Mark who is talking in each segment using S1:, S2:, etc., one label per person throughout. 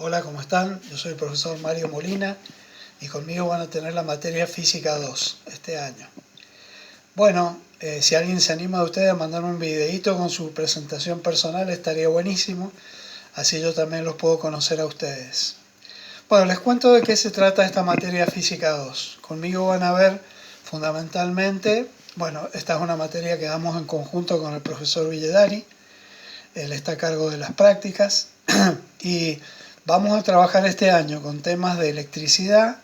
S1: Hola, ¿cómo están? Yo soy el profesor Mario Molina y conmigo van a tener la materia Física 2 este año. Bueno, si alguien se anima de ustedes a mandarme un videíto con su presentación personal estaría buenísimo, así yo también los puedo conocer a ustedes. Bueno, les cuento de qué se trata esta materia Física 2. Conmigo van a ver fundamentalmente, bueno, esta es una materia que damos en conjunto con el profesor Villedari. Él está a cargo de las prácticas y vamos a trabajar este año con temas de electricidad,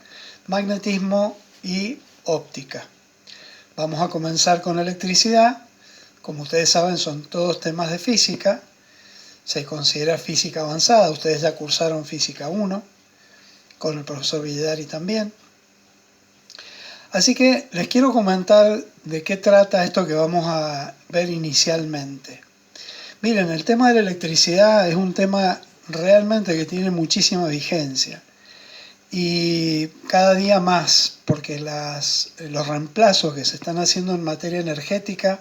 S1: magnetismo y óptica. Vamos a comenzar con electricidad. Como ustedes saben, son todos temas de física. Se considera física avanzada. Ustedes ya cursaron física 1 con el profesor Villedari también. Así que les quiero comentar de qué trata esto que vamos a ver inicialmente. Miren, el tema de la electricidad es un tema realmente que tiene muchísima vigencia y cada día más, porque los reemplazos que se están haciendo en materia energética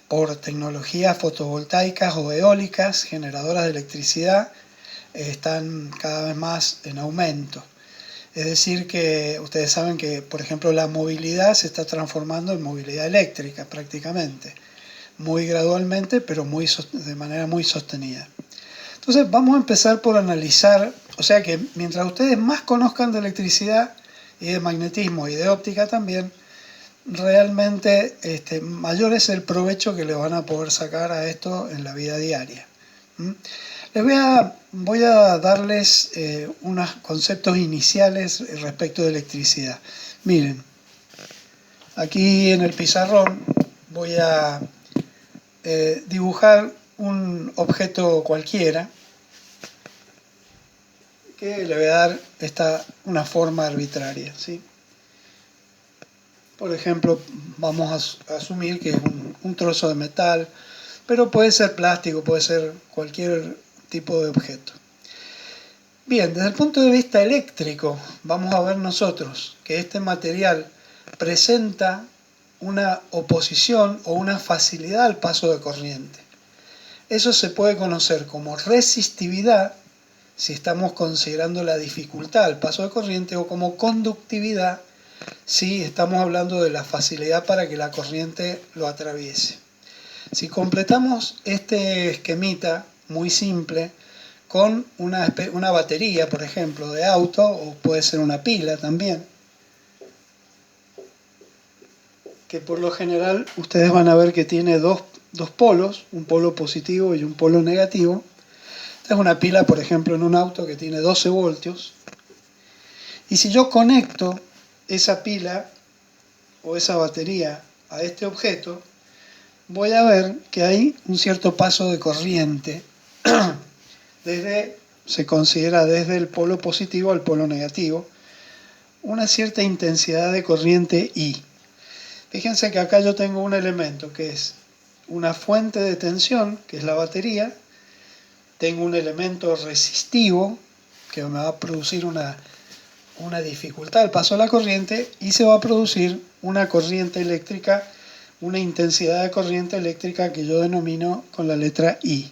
S1: por tecnologías fotovoltaicas o eólicas, generadoras de electricidad, están cada vez más en aumento. Es decir, que ustedes saben que, por ejemplo, la movilidad se está transformando en movilidad eléctrica prácticamente, muy gradualmente, pero de manera muy sostenida. Entonces vamos a empezar por analizar, o sea que mientras ustedes más conozcan de electricidad y de magnetismo y de óptica también, realmente mayor es el provecho que le van a poder sacar a esto en la vida diaria. Voy a darles unos conceptos iniciales respecto de electricidad. Miren, aquí en el pizarrón voy a dibujar un objeto cualquiera que le voy a dar una forma arbitraria, ¿sí? Por ejemplo, vamos a asumir que es un trozo de metal, pero puede ser plástico, puede ser cualquier tipo de objeto. Bien, desde el punto de vista eléctrico, vamos a ver nosotros que este material presenta una oposición o una facilidad al paso de corriente. Eso se puede conocer como resistividad, si estamos considerando la dificultad al paso de corriente, o como conductividad, si estamos hablando de la facilidad para que la corriente lo atraviese. Si completamos este esquemita muy simple con una batería, por ejemplo, de auto, o puede ser una pila también, que por lo general ustedes van a ver que tiene dos polos, un polo positivo y un polo negativo. Esta es una pila, por ejemplo, en un auto que tiene 12 voltios. Y si yo conecto esa pila o esa batería a este objeto, voy a ver que hay un cierto paso de corriente se considera desde el polo positivo al polo negativo, una cierta intensidad de corriente I. Fíjense que acá yo tengo un elemento que es una fuente de tensión, que es la batería. Tengo un elemento resistivo, que me va a producir una dificultad al paso de la corriente, y se va a producir una corriente eléctrica, una intensidad de corriente eléctrica que yo denomino con la letra I.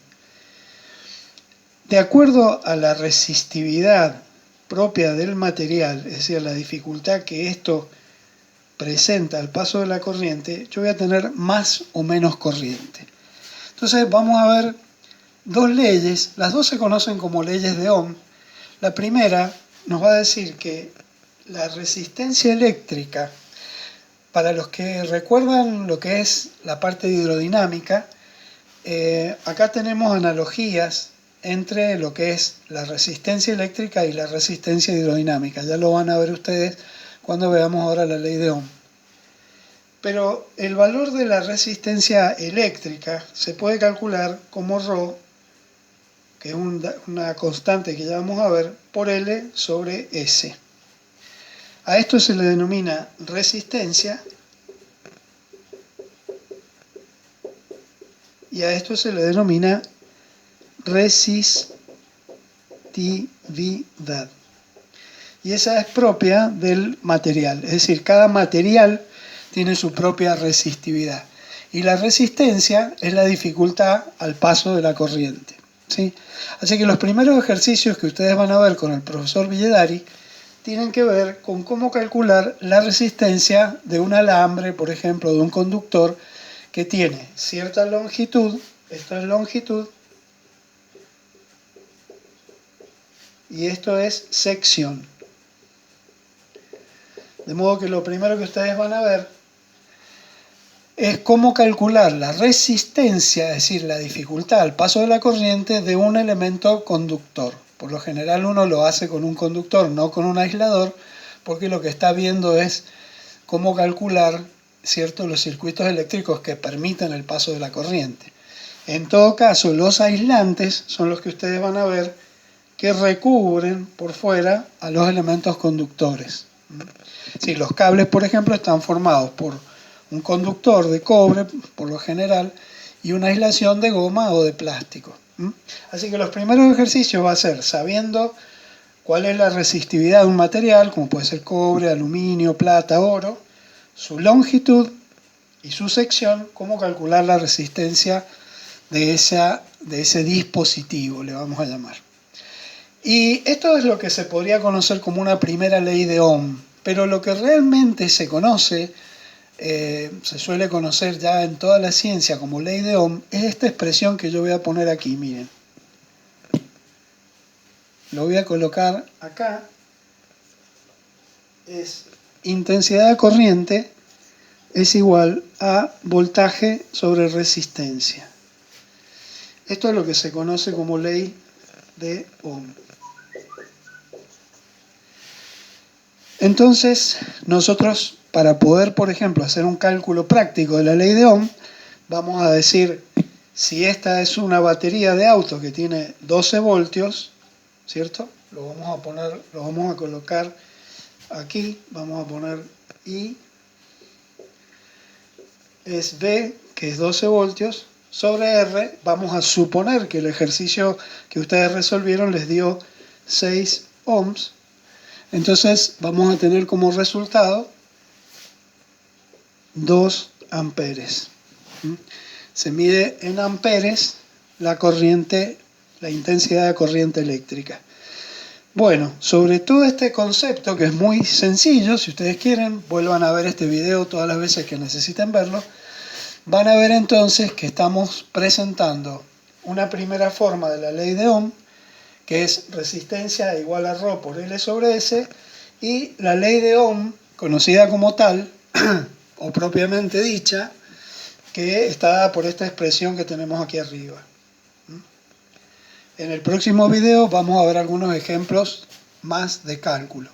S1: De acuerdo a la resistividad propia del material, es decir, la dificultad que esto presenta al paso de la corriente, yo voy a tener más o menos corriente. Entonces vamos a ver dos leyes, las dos se conocen como leyes de Ohm. La primera nos va a decir que la resistencia eléctrica, para los que recuerdan lo que es la parte de hidrodinámica, acá tenemos analogías entre lo que es la resistencia eléctrica y la resistencia hidrodinámica. Ya lo van a ver ustedes cuando veamos ahora la ley de Ohm. Pero el valor de la resistencia eléctrica se puede calcular como ρ, que es una constante que ya vamos a ver, por L sobre S. A esto se le denomina resistencia y a esto se le denomina resistividad. Y esa es propia del material, es decir, cada material tiene su propia resistividad. Y la resistencia es la dificultad al paso de la corriente. ¿sí? Así que los primeros ejercicios que ustedes van a ver con el profesor Villedari tienen que ver con cómo calcular la resistencia de un alambre, por ejemplo, de un conductor que tiene cierta longitud, esto es longitud, y esto es sección. De modo que lo primero que ustedes van a ver es cómo calcular la resistencia, es decir, la dificultad al paso de la corriente de un elemento conductor. Por lo general uno lo hace con un conductor, no con un aislador, porque lo que está viendo es cómo calcular, ¿cierto?, los circuitos eléctricos que permiten el paso de la corriente. En todo caso, los aislantes son los que ustedes van a ver que recubren por fuera a los elementos conductores. Si los cables, por ejemplo, están formados por un conductor de cobre, por lo general, y una aislación de goma o de plástico. Así que los primeros ejercicios va a ser sabiendo cuál es la resistividad de un material, como puede ser cobre, aluminio, plata, oro, su longitud y su sección, cómo calcular la resistencia de ese dispositivo, le vamos a llamar. Y esto es lo que se podría conocer como una primera ley de Ohm, pero lo que realmente se conoce, se suele conocer ya en toda la ciencia como ley de Ohm, es esta expresión que yo voy a poner aquí, miren. Lo voy a colocar acá. Es intensidad de corriente es igual a voltaje sobre resistencia. Esto es lo que se conoce como ley de Ohm. Entonces, nosotros, para poder, por ejemplo, hacer un cálculo práctico de la ley de Ohm, vamos a decir, si esta es una batería de auto que tiene 12 voltios, ¿cierto? Lo vamos a colocar aquí, vamos a poner I, es B, que es 12 voltios, sobre R, vamos a suponer que el ejercicio que ustedes resolvieron les dio 6 ohms. Entonces vamos a tener como resultado 2 amperes. Se mide en amperes la corriente, la intensidad de corriente eléctrica. Bueno, sobre todo este concepto que es muy sencillo, si ustedes quieren, vuelvan a ver este video todas las veces que necesiten verlo, van a ver entonces que estamos presentando una primera forma de la ley de Ohm, que es resistencia igual a ρ por L sobre S, y la ley de Ohm, conocida como tal, o propiamente dicha, que está dada por esta expresión que tenemos aquí arriba. En el próximo video vamos a ver algunos ejemplos más de cálculo.